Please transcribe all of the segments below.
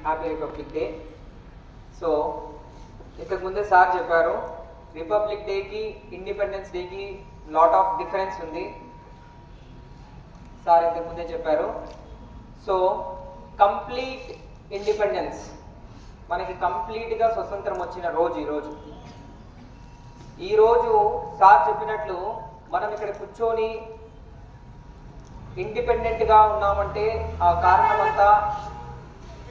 Happy republic day. So ఇంతకు ముందే sir చెప్పారు, రిపబ్లిక్ డేకి ఇండిపెండెన్స్ డేకి లాట్ ఆఫ్ డిఫరెన్స్ ఉంది. సార్ ఇంతకు ముందే చెప్పారు. సో కంప్లీట్ ఇండిపెండెన్స్, మనకి కంప్లీట్గా స్వతంత్రం వచ్చిన రోజు ఈరోజు సార్ చెప్పినట్లు మనం ఇక్కడ కూర్చొని ఇండిపెండెంట్గా ఉన్నామంటే ఆ కారణం అంతా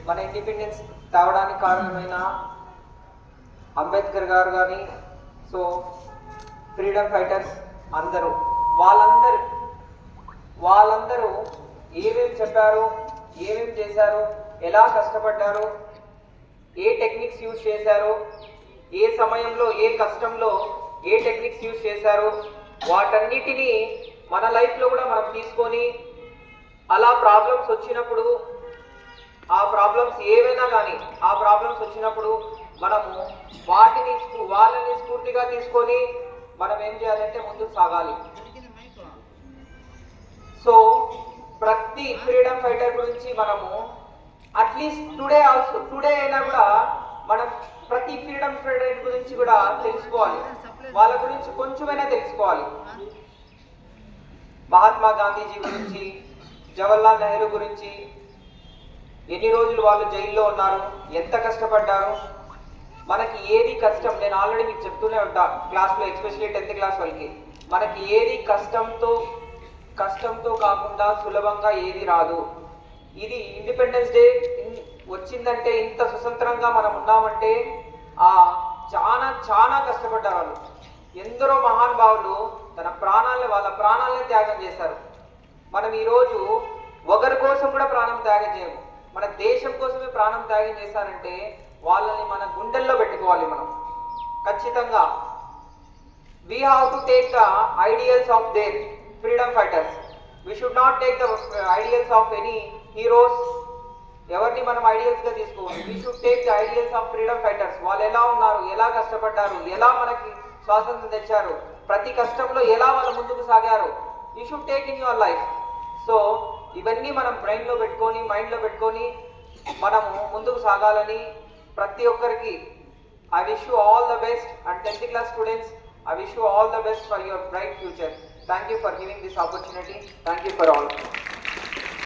మన ఇండిపెండెన్స్ తేవడానికి కారణమైన అంబేద్కర్ గారు కానీ, సో ఫ్రీడమ్ ఫైటర్స్ అందరూ వాళ్ళందరూ ఏమేమి చెప్పారు, ఏమేమి చేశారు, ఎలా కష్టపడ్డారు, ఏ టెక్నిక్స్ యూజ్ చేశారు, ఏ సమయంలో ఏ కష్టంలో ఏ టెక్నిక్స్ యూజ్ చేశారు, వాటన్నిటినీ మన లైఫ్లో కూడా మనం తీసుకొని అలా ప్రాబ్లమ్స్ వచ్చినప్పుడు, ఆ ప్రాబ్లమ్స్ ఏవైనా కానీ ఆ ప్రాబ్లమ్స్ వచ్చినప్పుడు మనము వాళ్ళని స్ఫూర్తిగా తీసుకొని మనం ఏం చేయాలంటే ముందుకు సాగాలి. సో ప్రతి ఫ్రీడమ్ ఫైటర్ గురించి మనము అట్లీస్ట్ టుడే అయినా కూడా మనం ప్రతి ఫ్రీడమ్ ఫైటర్ గురించి కూడా తెలుసుకోవాలి, వాళ్ళ గురించి కొంచెమైనా తెలుసుకోవాలి. మహాత్మా గాంధీజీ గురించి, జవహర్లాల్ నెహ్రూ గురించి, ఎన్ని రోజులు వాళ్ళు జైల్లో ఉన్నారు, ఎంత కష్టపడ్డారు, మనకి ఏది కష్టం, నేను ఆల్రెడీ మీకు చెప్తూనే ఉంటా క్లాస్లో, ఎస్పెషల్లీ 10th క్లాస్ వాళ్ళకి, మనకి ఏది కష్టంతో కాకుండా సులభంగా ఏది రాదు. ఇది ఇండిపెండెన్స్ డే వచ్చిందంటే, ఇంత స్వతంత్రంగా మనం ఉన్నామంటే చాలా కష్టపడ్డారు వాళ్ళు. ఎందరో మహానుభావులు వాళ్ళ ప్రాణాలనే త్యాగం చేశారు. మనం ఈరోజు ఒకరి కోసం కూడా ప్రాణం త్యాగం చేయము, మన దేశం కోసమే ప్రాణం త్యాగం చేశారంటే వాళ్ళని మన గుండెల్లో పెట్టుకోవాలి మనం ఖచ్చితంగా. We have to take the ideals of their freedom fighters. We should not take the ideals of any heroes. ఎవరిని మనం ఐడియల్స్ గా తీసుకోవాలి. We should take the ideals of freedom fighters. వాళ్ళు ఎలా ఉన్నారు, ఎలా కష్టపడ్డారు, ఎలా మనకి స్వాతంత్రం తెచ్చారు, ప్రతి కష్టంలో ఎలా వాళ్ళు ముందుకు సాగారు, you should take in your life. So ఇవన్నీ మనం బ్రెయిన్లో పెట్టుకొని, మైండ్లో పెట్టుకొని మనము ముందుకు సాగాలని ప్రతి ఒక్కరికి I wish you all the best, and 10th class students, I wish you all the best for your bright future. Thank you for giving this opportunity. Thank you for all.